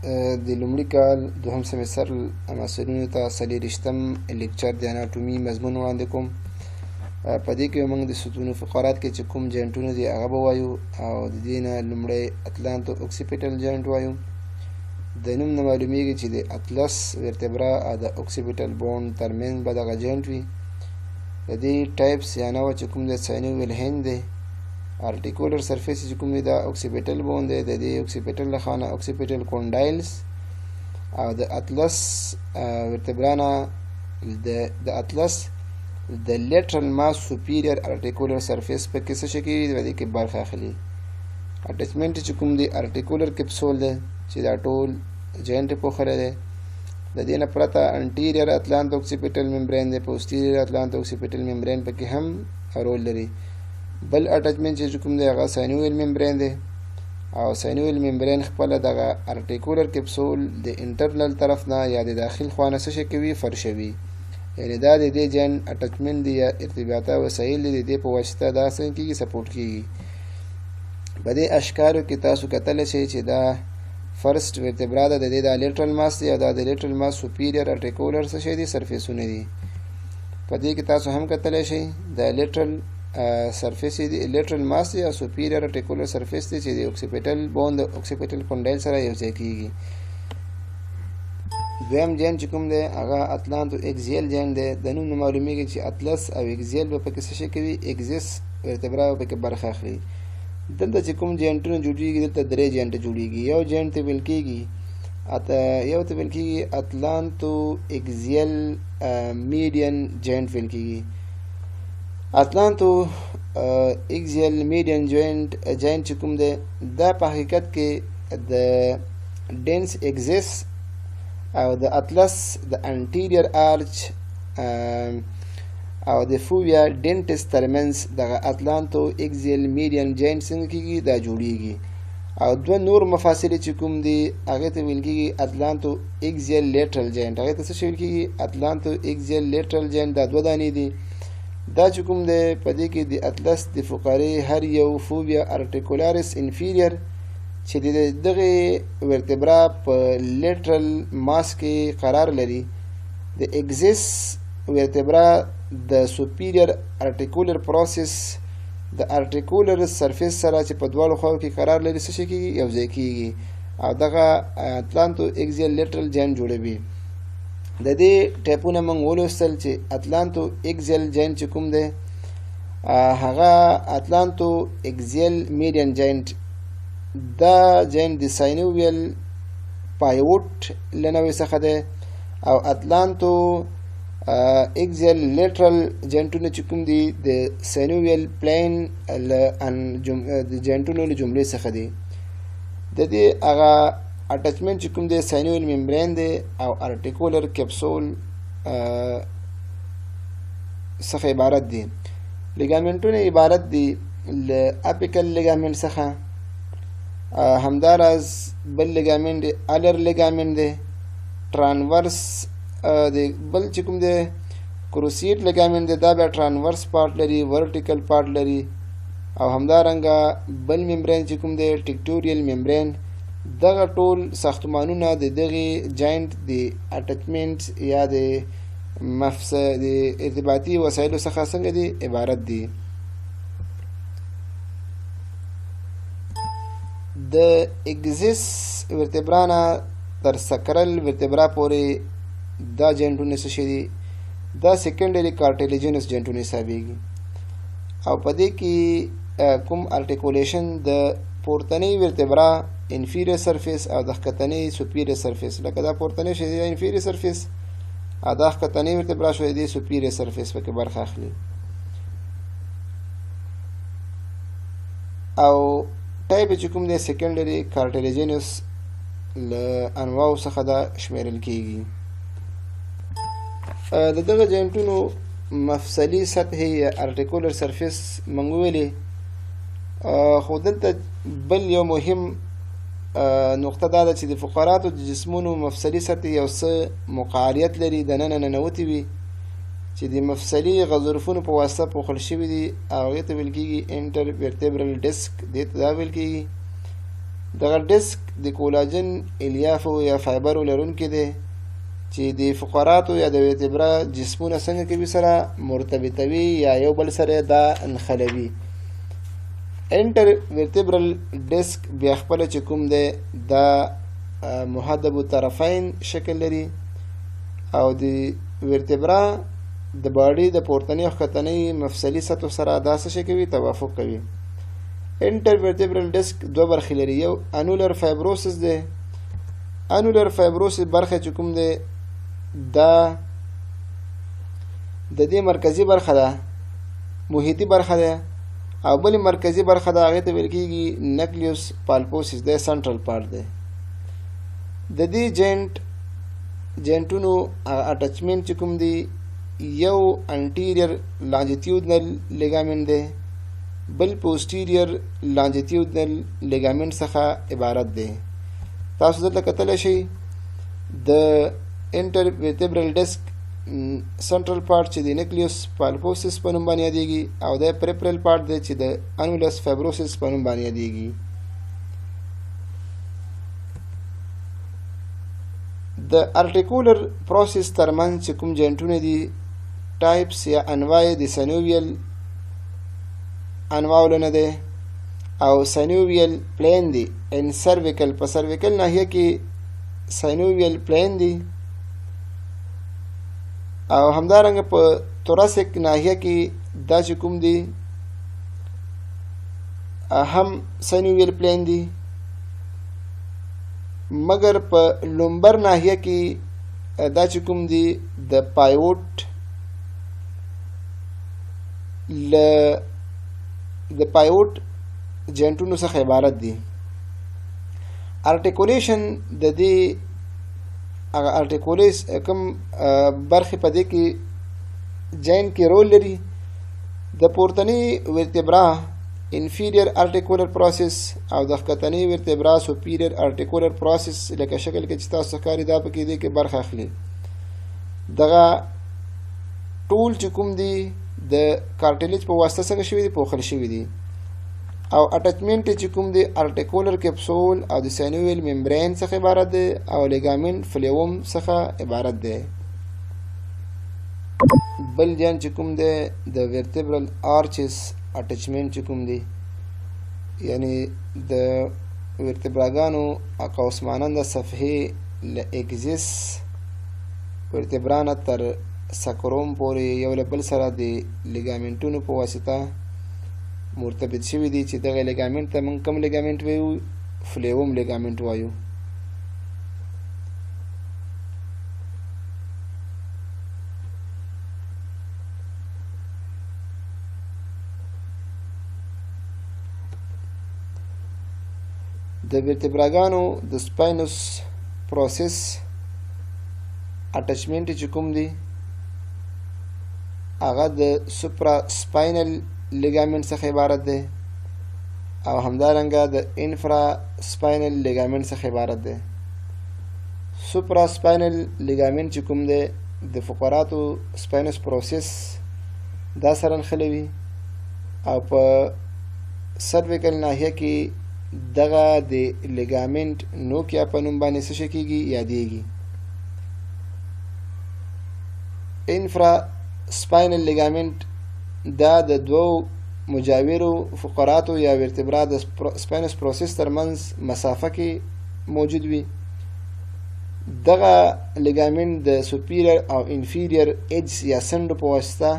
د لومړي کال دوهم سمستر محصلینو ته څلېرویشتم لیکچر د اناټومي مضمون وړاندې کوم. په دې کې موږ د ستونو فقرات کې چې کوم جاینټونه دي هغه به وایو او د دې نه لومړی اتلانتو اوکسیپیټل جاینټ وایو. د نوم نه معلومیږي چې د اطلس ورتبرا او د اوکسیپیټل بوند ترمنځ به دغه جاینټ وي. د دې ټایپس یا نوع چې کوم د ساینوویل هند دی، ارټیکولر سرفیس چې کوم دی دا اوکسیپیټل بوند دی، د دې اوکسیپیټل له خوا نه اوکسیپیټل کونډایلز او د اطلس ورتبرا نه د اطلس د لیټرل ماس سوپیریر ارټیکولر سرفیس په کې څه شي کېږي، د دې کې برخه اخلي. اټچمنټ چې کوم دی ارټیکولر کپسول دی چې دا ټول جاینټ پوښلی دی. د دې نه پرته انټیریر اتلانتو اوکسیپیټل ممبرین دی، پوسټیریر اتلانتو اوکسیپیټل ممبرین په کې هم رول لري. بل اټچمنټ چې کوم دی هغه ساینوویل ممبرین دی او ساینوویل ممبرین خپله دغه ارټیکولر کپسول د انټرنل طرف نه یا د داخل خوا نه څه شی کوي، فرشوي. یعنې دا د دې جاینټ اټچمنټ دی یا ارتباطه وسایل دی، د دې په واسطه دا څنګه کېږي، سپورټ کېږي. په دې اشکارو کې تاسو کتلی شئ چې دا فرسټ ورتبرا ده، د دې دا لیټرل ماس دی او دا د لیټرل ماس سوپیریر ارټیکولر څه شی دي، سرفیسونه دي. په دې کې تاسو هم کتلی شئ دا لیټرل سرفیس دی، لیټرل ماس دی او سوپیریر ارټیکولر سرفیس دی چې د اوکسیپیټل بوند اوکسیپیټل کونډایل سره یوځای کېږي. دویم جاینټ چې کوم دی هغه اتلانتو اکزیل جاینټ دی. د نوم نه معلومیږي چې اطلس او اکزیل به پکې څه شی کوي، اکزیس ورتبرا به پکې برخه اخلي. دلته چې کوم جاینټونه جوړېږي دلته درې جاینټه جوړېږي. یو جاینټ ته ویل کېږي اتلانتو اکزیل میډین جاینټ ویل کېږي. اتلانتو اکزیل میډین جاینټ چې کوم دی دا په حقیقت کې د ډینس اکزیس او د اطلس د انټیریر آرچ او د فویا ډینټس ترمنځ دغه اتلانتو اکزیل میډین جاینټ څنګه کېږي، دا جوړېږي. او دوه نور مفاصلې چې کوم دي هغې ته ویل کېږي اتلانتو اکزیل لیټرل جاینټ. هغې ته څه شی ویل کېږي، اتلانتو اکزیل لیټرل جاینټ. دا دوه دانې دي. دا چې کوم دی په دې کې د اطلس د فقرې هر یو فوبیا ارټیکولارس انفیریر چې د دغې ورتبرا په لیټرل ماس کې قرار لري، د اکزیس ورتبرا د سوپیریر ارټیکولر پروسس د ارټیکولر سرفیس سره چې په دواړو خواو کې قرار لري څه شي کېږي، یوځای کېږي او دغه اتلانتو اکزیل لیټرل جاینټ جوړوي. د دې ټایپونه موږ ولوستل چې اتلانتو اکزیل جاینټ چې کوم دی هغه اتلانتو اکزیل میډین جاینټ، دا جاینټ د ساینوویل پایوټ له نوع څخه دی او اتلانتو اکزیل لیټرل جاینټونه چې کوم دي د ساینوویل پلین د جاینټونو له جملې څخه دي. د دې هغه اټچمنټ چې کوم دی ساینوویل ممبرین دی او ارټیکولر کپسول څخه عبارت دي. لیګامنټونه عبارت دي له اپیکل لیګامنټ څخه، همداراز بل لیګامنټ الر لیګامنټ دی، ټرانورس د بل چې کوم دی کروسیټ لیګامنټ دی، دا بیا ټرانورس پارټ لري، ورټیکل پارټ لري. او همدارنګه بل ممبرین چې کوم دی ټیکټوریل ممبرین. دغه ټول ساختمانونه د دغې جاینټ د اټچمنټ یا د ارتباطي وسایلو څخه څنګه دي، عبارت دي. د اکزیس ورتبرا نه تر سکرل ورتبرا پورې دا جاینټونه څه شي دي، دا سیکنډري کارټیلیجنس جاینټونه حسابېږي. او په دې کې کوم ارټیکولیشن د پورتنۍ ورتبرا انفیریور سرفیس او د ښکتنۍ سوپیریور سرفیس، لکه دا پورتنۍ شی دی انفیریور سرفیس او دا ښکتنۍ ورتبرا شی دی سوپیریور سرفیس، پکې برخه اخلي. او ټایپ چې کوم دی سیکنډري کارټیلیجنس له انواعو څخه دا شمیرل کېږي. د دغه جاینټونو مفصلي سطحې یا ارټیکولر سرفیس موږ ویلې، خو دلته بل یو مهم نقطه دا ده چې د فقراتو د جسمونو مفصلي سطحې یو څه مقعریت لري، دننه ننوتې وي چې د مفصلي غضروفونو په واسطه پوښل شوي دي او هغې ته ویل کېږي انټر ورتبرل ډسک، دې ته دا ویل کېږي. دغه ډیسک د کولاجن الیافو یا فایبرو لرونکی دی چې د فقراتو یا د ورتبرا جسمونه څنګه کوي سره مرتبطوي یا یو بل سره دا انخلوي. انټر ورتبرل ډیسک بیا خپل چې کوم دی دا محدب الطرفین شکل لري او د ورتبرا د باډي د پورتنۍ او ښکتنۍ مفصلي سطحو سره دا څه شی کوي توافق کوي. انټر ورتبرل ډیسک دوه برخې لري. یو انولر فایبروسس دی. انولر فایبروسس برخه چې کوم دی دا د دې مرکزی برخه ده، محیطي برخه ده، او بل مرکزی برخه ده هغه ته ویل کېږي نکلیوس پالپوسس دی، سنټرل پارت دی. د دې جینټونو اټچمنټ چې کوم دی یو انټیریر لانجیټیودنل لیګامنټ دی، بل پوسټیریر لانجیټیودنل لیګامنټ څخه عبارت دی. تاسو دلته کتلی شئ د انټر ورتبرل ډیسک سنټرل پارت چې د نیکلیوس پالپوسس په نوم باندې یادېږي او د پریفرل پارت دی چې د انولس فایبروسس په نوم باندې یادېږي. د ارټیکولر پروسس ترمنځ چې کوم جینټونه دي ټایپس یا انواع د سینوویل انواعونه دی او سینوویل پلین دی. ان سرویکل په سرویکل ناحیه کې سینوویل پلین دی او همدارنګه په توراسیک ناحیه کې دا چې کوم دی هم سینوویل پلین دی، مګر په لومبر ناحیه کې دا چې کوم دی د پایوټ جینټونو څخه عبارت دی. ارټیکولیشن د دې هغه ارټیکولیس کوم برخې په دې کې جین کې رول لري. د پورتنۍ ورتبرا انفیریور ارټیکولر پروسس او د ښکتنۍ ورتبرا سوپیریور ارټیکولر پروسس لکه شکل کې چې تاسو ښکاري دا پکې دې کې برخه اخلي. دغه ټول چې کوم دی د کارټلیج په واسطه څنګه شوي دي پوښل شوي دي او اټچمنټ چې کوم دی ارټیکولر کپسول او د سینوویل ممبرین څخه عبارت دی او لیګامنټ فلیوم څخه عبارت دی. بل جان چې کوم دی د ورتبرل آرچز اټچمنټ چې کوم دی یعنی د ورتبراګانو قوس ماننده صفحې له اګزیس ورتبرانه تر سکروم پورې یو له بل سره د لیګامنټونو په واسطه مرتبط شوي دي چې دغه لیګامنټ ته موږ کوم لیګامنټ وایو؟ فلیوم لیګامنټ وایو. د ورتبراګانو د سپاینوس پروسس اټچمنټ چې کوم دی هغه د سوپرا سپاینل لیګامنټ څخه عبارت دی او همدارنګه د انفرا سپاینل لیګامنټ څخه عبارت دی. سوپرا سپاینل لیګامنټ چې کوم دی د فقراتو سپاینوس پروسس دا سره نښلوي او په سرویکل ناحیه کې دغه د لیګامنټ نوکیا په نوم باندې څه شی کېږي یادېږي. انفرا سپاینل لیګامنټ دا د دوو مجاورو فقراتو یا ورتبرا د سپاینوس پروسس ترمنځ مسافه کې موجود وي. دغه لیګامنټ د سوپیریور او انفیریور ایج یا سنډو په واسطه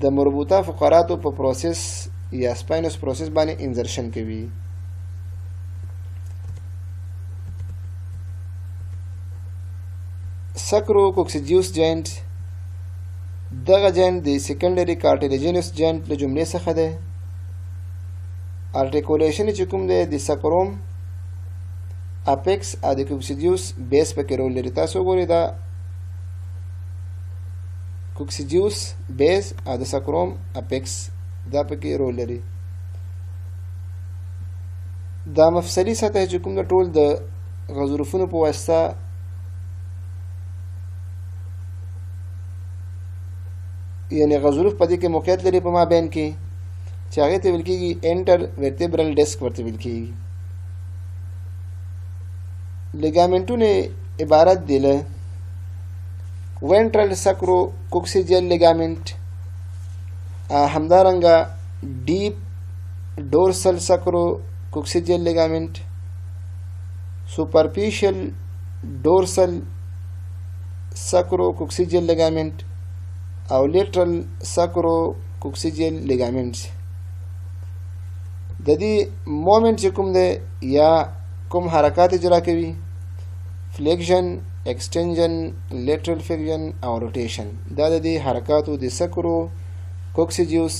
د مربوطه فقراتو په پروسس یا سپاینوس پروسس باندې انزرشن کوي. سکرو کوکسیجیوس جاینټ دغه جاینټ د سیکنډري کارټیلیجینس جاینټ له جملې څخه دی. ارټیکولیشن چې کوم دی د سکروم اپیکس او د کوکسیجیوس بیس پکې رول لري. تاسو وګورئ دا کوکسیجیوس بیس او د سکروم اپیکس دا پکې رول لري. دا مفصلي سطح چې کوم د ټول د غضروفونو په واسطه یعنی غضروف په دې کې موقعیت لري په مابین کې چې هغې ته ویل کېږي انټر ورتبرل ډیسک ورته ویل کېږي. لیګامنټونه عبارت دي له وینټرل سکرو کوکسیجل لیګامنټ، همدارنګه ډیپ ډورسل سکرو کوکسیجل لیګامنټ، سوپرفیشل ډورسل سکرو کوکسیجل لیګامنټ او لیټرل سکرو کوکسیجل لیګامنټ. د دې مومنټ چې کوم دی یا کوم حرکات اجرا کوي، فلیکشن، ایکسټنجن، لیټرل فلیکشن او روټیشن، دا د دې حرکاتو د سکرو کوکسیجوس